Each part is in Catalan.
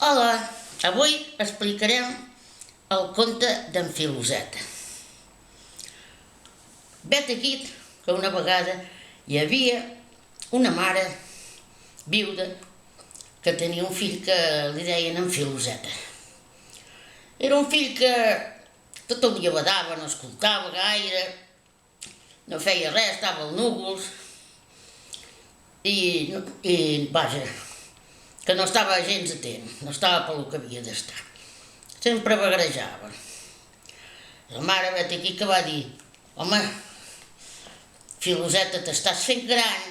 Hola, avui explicarem el conte d'en Filoseta. Vet aquí que una vegada hi havia una mare viuda que tenia un fill que li deien en Filoseta. Era un fill que tot el dia badava, no escoltava gaire, no feia res, estava als núvols i vaja, que no estava gens atent, no estava pel que havia d'estar. Sempre vagarejava. La mare vet aquí que va dir: home, Filoseta, t'estàs fent gran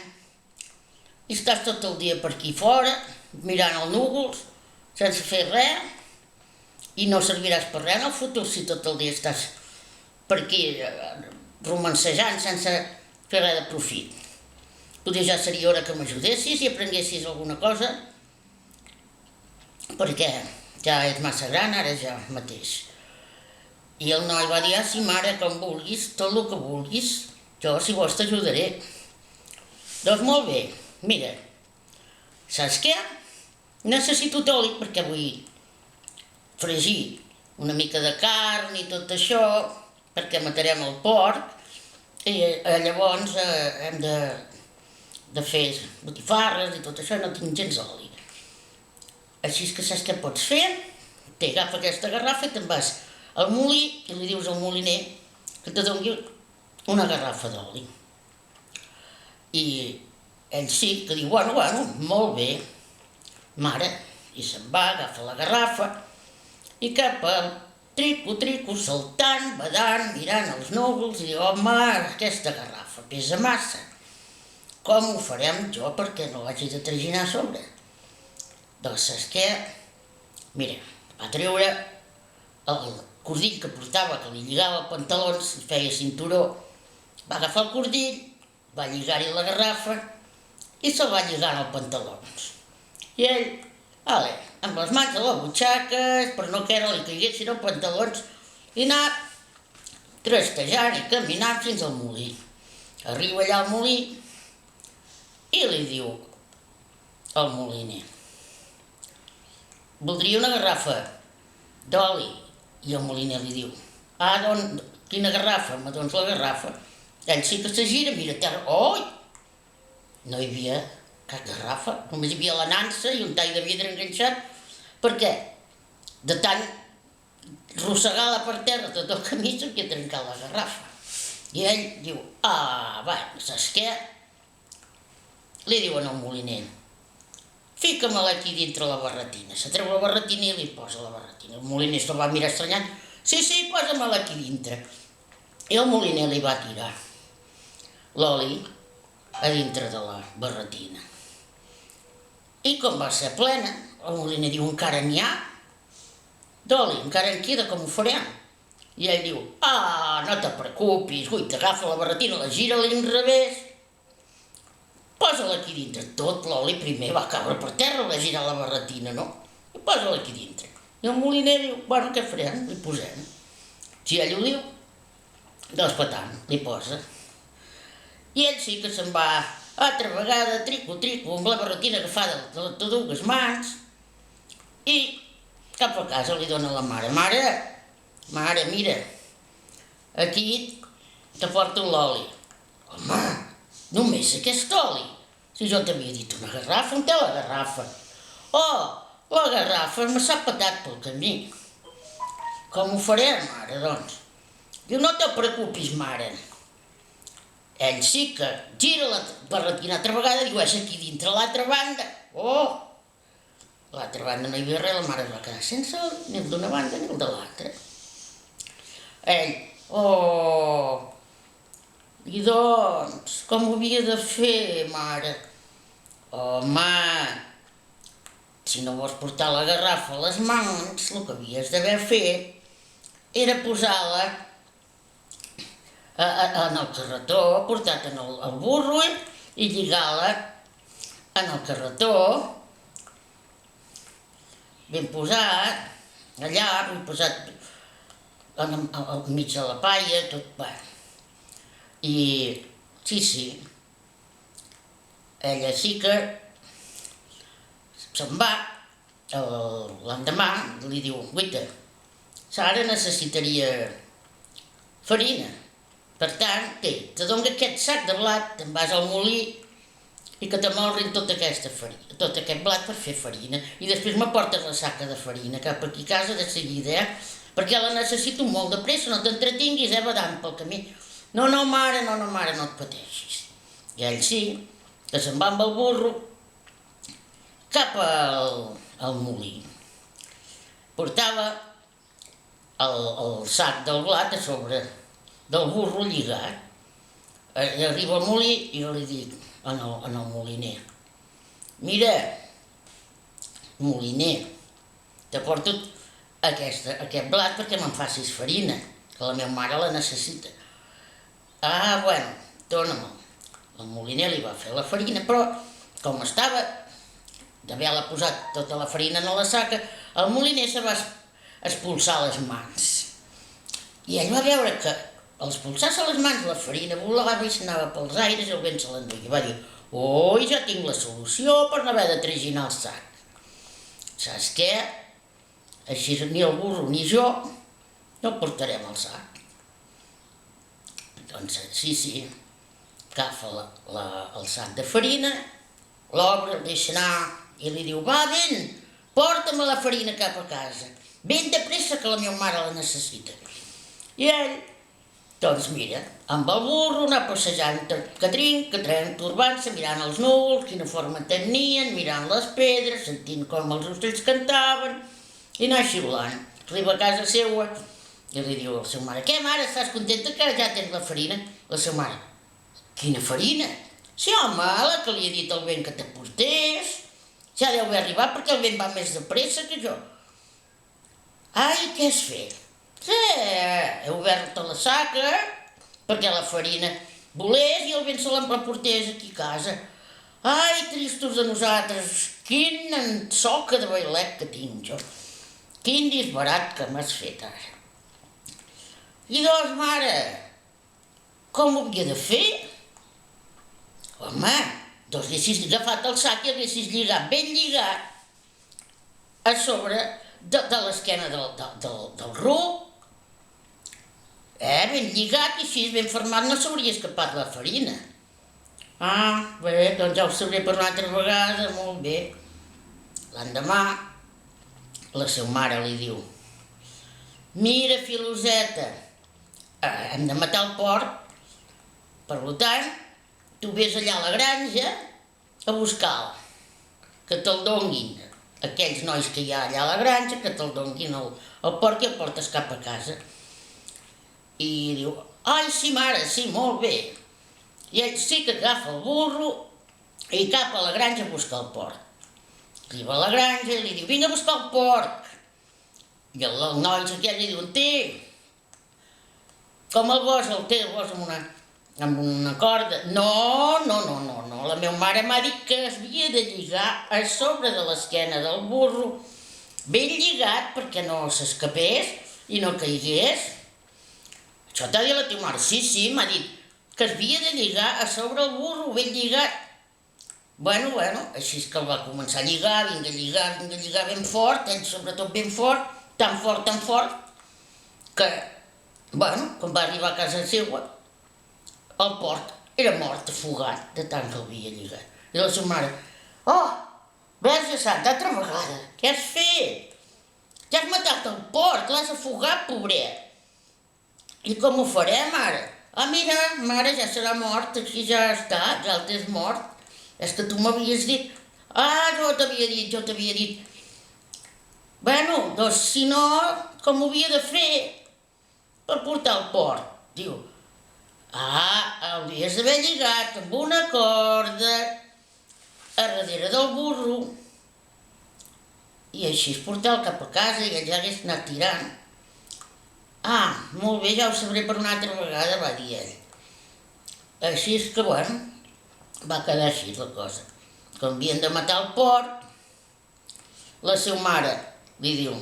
i estàs tot el dia per aquí fora, mirant els núvols, sense fer res, i no serviràs per res en el futur si tot el dia estàs per aquí romancejant sense fer res de profit. Potser ja seria hora que m'ajudessis i aprenguessis alguna cosa, perquè ja ets massa gran ara ja mateix. I el noi va dir: ah, sí, mare, com vulguis, tot el que vulguis, jo, si vols, t'ajudaré. Doncs molt bé, mira, saps què? Necessito oli perquè vull fregir una mica de carn i tot això, perquè matarem el porc, i llavors hem de fer botifarres i tot això, i no tinc gens oli. Així que saps què pots fer? Agafa aquesta garrafa i te'n vas al molí i li dius al moliner que te doni una garrafa d'oli. I ell sí que diu: bueno, molt bé, mare. I se'n va, agafa la garrafa i cap al trico, saltant, badant, mirant els núvols, i diu: home, aquesta garrafa pesa massa. Com ho farem jo perquè no l'hagi de traginar a sobre? Doncs saps què? Mira, va treure el cordill que portava, que li lligava pantalons, li feia cinturó, va agafar el cordill, va lligar-hi la garrafa i se'l va lligar als pantalons. I ell, amb les mans a les butxaques, per no que li caiguessin els pantalons, i anar trastejant i caminant fins al molí. Arriba allà al molí i li diu al moliner: voldria una garrafa d'oli. I el moliner li diu: ah, doncs, quina garrafa? Doncs la garrafa. Ell sí que se gira, mira a terra. Oi! No hi havia cap garrafa, només hi havia la nansa i un tall de vidre enganxat, perquè de tant rossegar-la per terra tot el camí s'havia trencat la garrafa. I ell diu: ah, va, saps què? Li diuen al moliner: fica-me-la aquí dintre la barretina. Se treu la barretina i li posa la barretina. El moliner se'l va mirar estranyant. Sí, posa-me-la aquí dintre. I el moliner li va tirar l'oli a dintre de la barretina. I com va ser plena, el moliner diu: encara n'hi ha d'oli, encara en queda, com ho farem? I ell diu: ah, no te preocupis, ui, t'agafa la barretina, la gira a l'inrevés, posa-la aquí dintre. Tot l'oli primer va caure per terra, va girar la barretina, no? I posa-la aquí dintre. I el moliner diu: bueno, què farem? Li posem. Si ell ho diu, doncs petant, li posa. I ell sí que se'n va altra vegada, trico, amb la barretina agafada de les dues mans, i cap a casa li dona la mare: mare, mira, aquí te porto l'oli. Home, només aquest oli? Si jo t'havia dit una garrafa, on té la garrafa? Oh, la garrafa me s'ha petat pel camí. Com ho farem, mare, doncs? Diu: no te preocupis, mare. Ell sí que gira la barretina altra vegada, diu: és aquí dintre, l'altra banda. Oh, l'altra banda no hi havia res, la mare es va quedar sense oli, ni el d'una banda ni el de l'altra. Ell: oh, i doncs, com ho havia de fer, mare? Home, si no vols portar la garrafa a les mans, el que havies d'haver fet era posar-la en el carretó, portat en el burro, i lligar-la en el carretó, ben posat, allà, ben posat al mig de la palla, tot, bé. I sí, ella sí que se'n va l'endemà li diu, guaita, Sara necessitaria farina. Per tant, te dono aquest sac de blat, te'n vas al molí i que t'amolrin tota aquesta farina, tot aquest blat per fer farina. I després m'aportes la saca de farina cap aquí a casa de seguida, perquè la necessito molt de pressa, no t'entretinguis, badant pel camí. No, mare, no et pateixis. I ell sí, que se'n va amb el burro cap al molí. Portava el sac del blat a sobre del burro lligat. Arriba al molí i jo li dic al moliner, mira, moliner, te porto aquest blat perquè me'n facis farina, que la meva mare la necessita. Bueno, dóna-me'l. El moliner li va fer la farina, però com estava d'haver-la posat tota la farina en la saca, el moliner se va expulsar les mans. I ell va veure que al expulsar-se les mans la farina volava i s'anava pels aires i el vent se l'enduia. Va dir, oi, ja tinc la solució per no haver de traginar el sac. Saps què? Així ni el burro ni jo no portarem el sac. Doncs sí, agafa el sac de farina, l'obre, el deixa anar i li diu, va, vent, porta'm la farina cap a casa. Ben de pressa que la meva mare la necessita. I ell, doncs mira, amb el burro anar passejant que trinc, turbant-se, mirant els núvols, quina forma tenien, mirant les pedres, sentint com els ocells cantaven i anar xiulant. Arriba a casa seva i li diu a la seva mare, què mare, estàs contenta que ja tens la farina? La seva mare, quina farina? Sí, home, la que li he dit al vent que te portés. Ja deu haver arribat perquè el vent va més de pressa que jo. Ai, què has fet? Sí, he obert la saca perquè la farina volés i el vent se l'emportés aquí a casa. Ai, tristos de nosaltres, quina soca de bailet que tinc jo. Quin disbarat que m'has fet ara. I doncs, mare, com ho havia de fer? Home, doncs haguessis agafat el sac i haguessis lligat, ben lligat, a sobre de l'esquena del ruc. Ben lligat i així, ben format, no s'hauria escapat la farina. Bé, doncs ja ho sabré per una altra vegada, molt bé. L'endemà, la seva mare li diu, mira, filoseta, hem de matar el porc, per tant, tu vés allà a la granja a buscar-lo, que te'l donguin aquells nois que hi ha allà a la granja, que te'l donguin el porc i el portes cap a casa. I diu, ai, sí, mare, sí, molt bé. I ell sí que agafa el burro i cap a la granja a buscar el porc. Arriba a la granja i li diu, vinga a buscar el porc. I el noi aquell li diu, té, com el vols, el vols amb una corda? No, la meva mare m'ha dit que es havia de lligar a sobre de l'esquena del burro, ben lligat perquè no s'escapés i no caigués. Això t'ha dit la teva mare? Sí, m'ha dit que es havia de lligar a sobre el burro, ben lligat. Bueno, així és que el va començar a lligar, vinga a lligar ben fort, ell sobretot ben fort, tan fort, que, quan va arribar a casa seva, el porc era mort, afogat, de tant que l'havia lligat. I la seva mare, Verge Santa, altra vegada, què has fet? Ja has matat el porc, l'has afogat, pobret. I com ho farem, ara? Mira, mare, ja serà mort, així ja està, ja el tens mort. És que tu m'havies dit... Jo t'havia dit. Doncs si no, com ho havia de fer per portar el porc? Diu, hauries d'haver lligat amb una corda a darrere del burro i així es portava cap a casa i ell ja hagués anat tirant. Molt bé, ja ho sabré per una altra vegada, va dir ell. Així és que, va quedar així la cosa. Com havien de matar el porc, la seva mare li diu,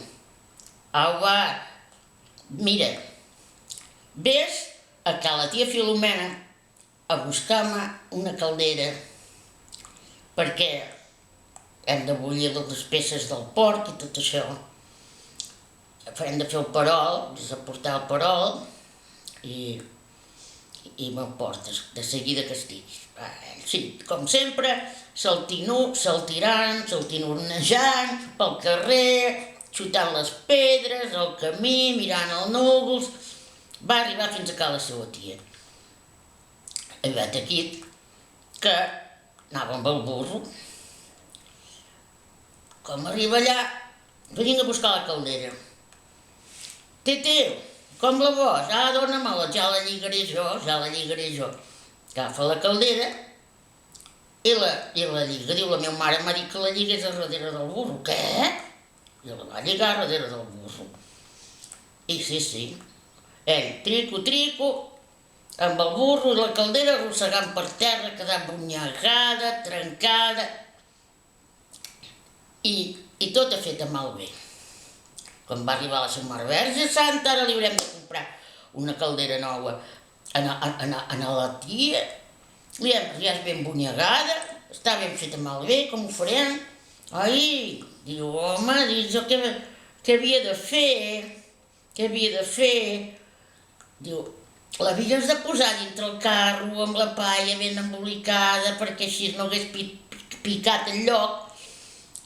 mira, vés a ca la tia Filomena a buscar-me una caldera perquè hem de bullir les peces del porc i tot això. Hem de fer el perol, és a portar el perol i me'l portes de seguida que estiguis. Sí, com sempre, saltirant, saltinornejant pel carrer, xutant les pedres, el camí, mirant els núvols. Va arribar fins a casa la seva tia. I vet aquí que anava amb el burro. Com arriba allà, vinc a buscar la caldera. Tete, com la vols? Dóna-me-la, ja la lligaré jo. Agafa la caldera i la lliga. Diu, la meva mare m'ha dit que la lligués a darrere del burro. Què? I la va lligar a darrere del burro. I sí, ell, trico, amb el burro i la caldera arrossegant per terra, quedant bunyegada, trencada, i tota feta malbé. Quan va arribar la seva mare, Verge Santa, ara li haurem de comprar una caldera nova a la tia, ja és ben bunyegada, està ben feta malbé, com ho farem? Ai, diu, home, jo què havia de fer? Diu, l'havies de posar dintre el carro amb la palla ben embolicada perquè així no hagués picat el lloc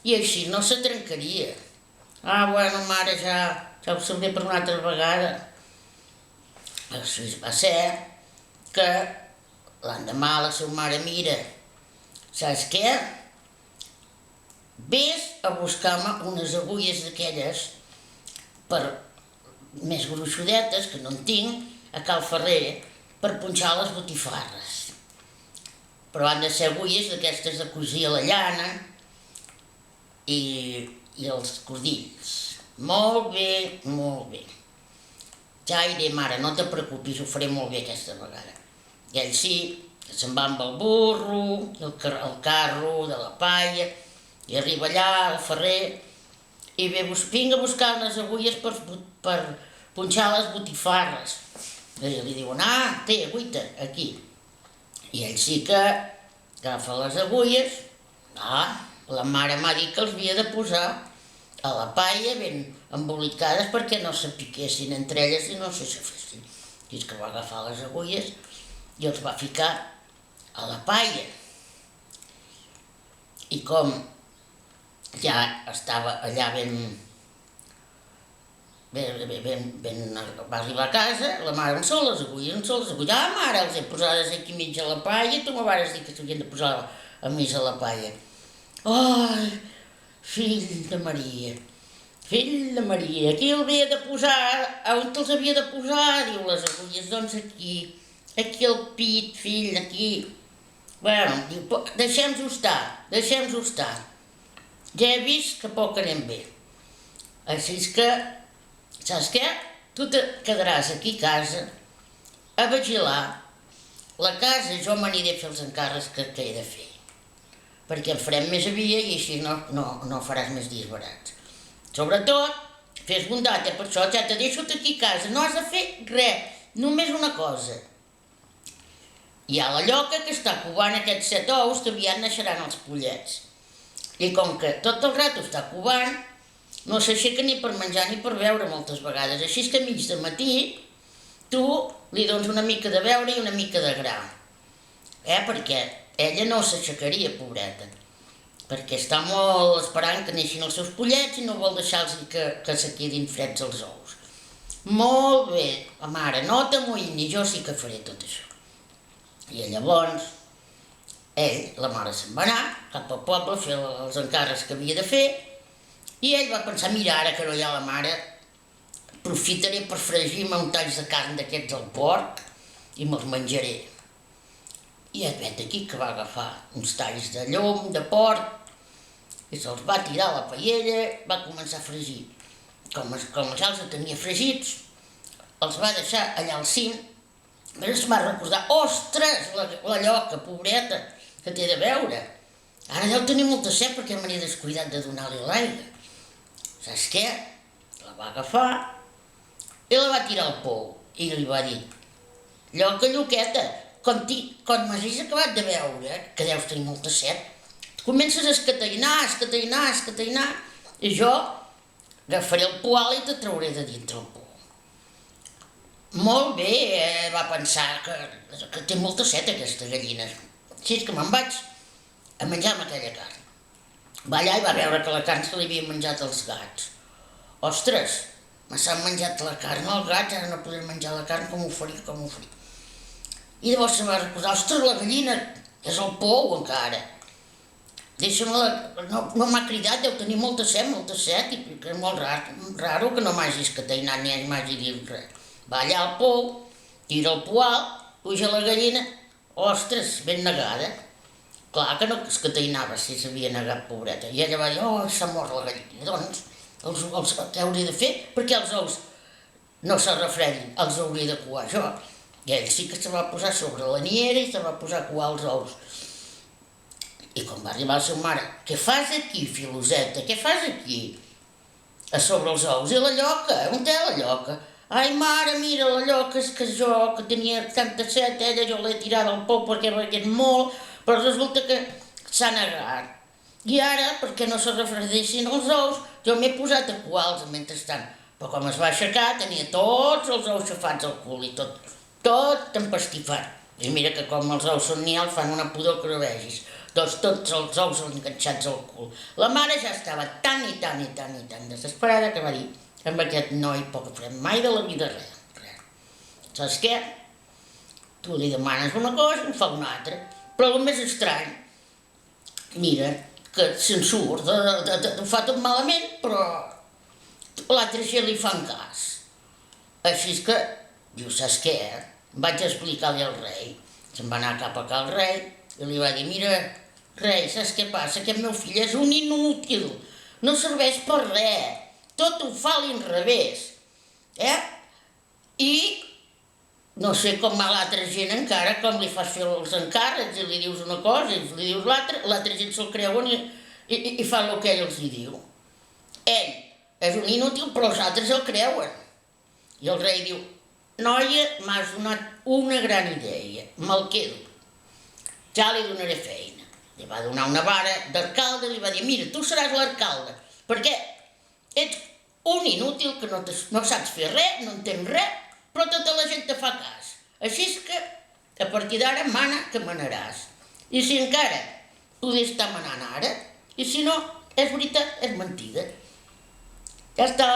i així no se trencaria. Bueno, mare, ja ho sabré per una altra vegada. Així va ser que l'endemà la seva mare mira, saps què? Ves a buscar-me unes agulles d'aquelles més gruixudetes, que no en tinc, a Cal Ferrer, per punxar les botifarres. Però han de ser agulles d'aquestes de cosir a la llana i els cordills. Molt bé. Ja iré, mare, no te preocupis, ho faré molt bé aquesta vegada. I ell sí, que se'n va amb el burro, el carro de la palla, i arriba allà al ferrer, i vinc a buscar unes agulles per punxar les botifarres. I li diuen, té, agüita, aquí. I ell sí que agafa les agulles, la mare m'ha dit que els havia de posar a la palla ben embolicades perquè no se piquessin entre elles i no se xafessin. I és que va agafar les agulles i els va ficar a la palla. I com ja estava allà va arribar a casa, la mare, on són les agulles? Mare, els he posades aquí mig a la palla, tu me vas dir que s'havien de posar a mig a la palla. Ai, fill de Maria, aquí el havia de posar, on te'ls havia de posar? Diu, les agulles, doncs aquí al pit, fill, aquí. Bueno, diu, deixem-ho estar. Ja he vist que poc anem bé. Així és que, saps què? Tu te quedaràs aquí a casa a vigilar la casa, jo m'aniré a fer els encàrrecs que he de fer. Perquè en farem més aviat i així no faràs més dies barats. Sobretot, fes bondat, per això ja te deixo aquí a casa, no has de fer res, només una cosa. Hi ha la lloca que està covant aquests 7 ous que aviat naixeran els pollets. I com que tot el rato està covant, no s'aixeca ni per menjar ni per beure moltes vegades. Així és que a mig de matí tu li dones una mica de beure i una mica de gra. Perquè ella no s'aixecaria, pobreta, perquè està molt esperant que neixin els seus pollets i no vol deixar-los que se quedin freds els ous. Molt bé, mare, no t'amoïnis, jo sí que faré tot això. I llavors, la mare se'n va anar cap al poble a fer els encàrrecs que havia de fer i ell va pensar, mira, ara que no hi ha la mare, aprofitaré per fregir-me un tall de carn d'aquests al porc i me'ls menjaré. I vet aquí que va agafar uns talls de llom, de porc, i se'ls va tirar a la paella, va començar a fregir. Com ja els tenia fregits, els va deixar allà al cim, però es va recordar, ostres, la lloca, pobreta, que té de beure. Ara deu tenir molta set perquè me n'he descuidat de donar-li l'aigua. Saps què? La va agafar i la va tirar al pou i li va dir, lloca, lloqueta, quan m'hagis acabat de beure, que deus tenir molta set, comences a escatainar, i jo agafaré el poal i te trauré de dintre el pou. Molt bé, va pensar que té molta set aquesta gallina. Així és que me'n vaig a menjar-me aquella carn. Va allà i va veure que la carn se li havia menjat els gats. Ostres, me s'han menjat la carn els gats, ara no podré menjar la carn, com ho faria. I llavors se va recordar, ostres, la gallina és al pou encara. Deixa'm-la, no m'ha cridat, deu tenir molta set, i que és molt raro que no m'hagis escatainat ni m'hagi dit res. Va allà al pou, tira el poal, puja la gallina, ostres, ben negada. Clar que no escatainava si s'havia negat, pobreta. I ella va dir, oh, s'ha mort la gallina. Doncs, què hauré de fer? Perquè els ous no se refredin, els hauré de coar jo. I ell sí que se va posar sobre la niera i se va posar a coar els ous. I quan va arribar la seva mare, què fas aquí, filoseta, què fas aquí? A sobre els ous. I la lloca, on té la lloca? Ai, mare, mira, la lloca és que jo, que tenia tanta set, ella jo l'he tirat al pou perquè begués molt, però resulta que s'ha negat. I ara, perquè no se refredessin els ous, jo m'he posat a coar-los mentrestant. Però com es va aixecar, tenia tots els ous xafats al cul i tot empastifat. I mira que com els ous són nials fan una pudor que no vegis. Doncs tots els ous enganxats al cul. La mare ja estava tan desesperada que va dir, amb aquest noi poc farem mai de la vida res. Saps què? Tu li demanes una cosa i en fa una altra. Però el més estrany, mira, que se'n surt, ho fa tot malament, però l'altra gent li fan cas. Així que, diu, saps què? Vaig explicar-li al rei. Se'n va anar cap a cal rei i li va dir, mira, rei, saps què passa? Aquest meu fill és un inútil, no serveix per res, tot ho fa a l'inrevés. I no sé com a l'altra gent encara, com li fas fer els encàrrecs i li dius una cosa i li dius l'altra gent se'l creuen i fa el que ell els diu. Ell és un inútil, però els altres el creuen. I el rei diu, noia, m'has donat una gran idea, me'l quedo. Ja li donaré feina. Li va donar una vara d'alcalde i li va dir, mira, tu seràs l'alcalde, perquè ets un inútil que no saps fer res, no entens res, però tota la gent te fa cas. Així és que, a partir d'ara, mana que manaràs. I si encara poder estar manant ara, i si no, és veritat, és mentida. Ja està.